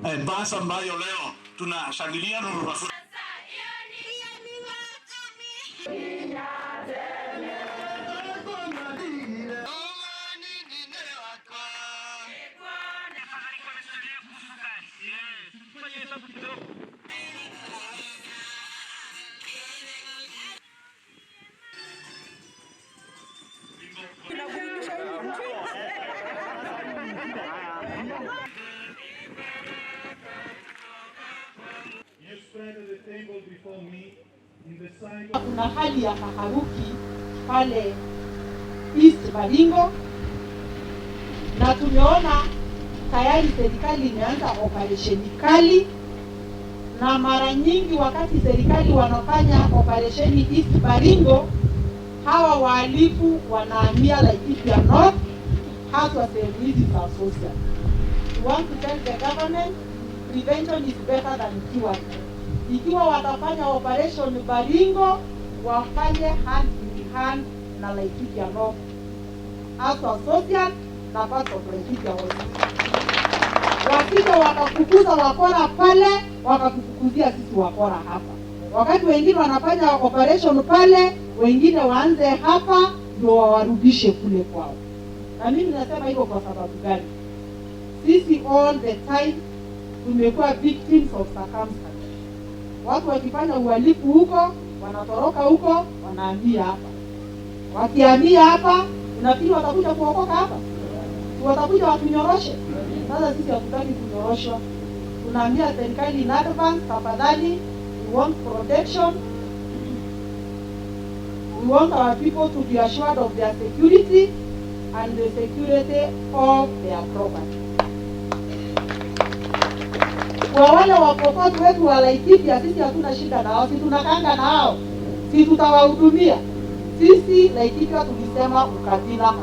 basi ambayo leo tunashangilia Nuru Rasuli. Kuna hali ya taharuki pale East Baringo, na tumeona tayari serikali imeanza operesheni kali, na mara nyingi wakati serikali wanafanya operesheni East Baringo, hawa wahalifu wanahamia Laikipia North, haswa sehemu hizi za social. We want to tell the government prevention is better than cure. Ikiwa watafanya operation Baringo, wafanye hand in hand na Laikipia North, haswa social na parts of Laikipia West. Wasije wakafukuza wakora pale, wakakufukuzia sisi wakora hapa. Wakati wengine wanafanya operation pale, wengine waanze hapa ndio wawarudishe kule kwao. Na mimi nasema hivyo kwa sababu gani? Sisi all the time tumekuwa victims of circumstances. Watu wakifanya uhalifu huko, wanatoroka huko, wanahamia hapa. Wakihamia hapa, unafikiri watakuja kuokoka hapa? Watakuja watunyoroshe? Sasa sisi hatutaki kunyoroshwa. Tunaambia serikali in advance, tafadhali, we want protection. We want our people to be assured of their security and the security of their property. Kwa wale wapokozi wetu wa Laikipia, sisi hatuna shida nao, sisi tunakanga nao, sisi tutawahudumia. Sisi Laikipia tulisema ukabila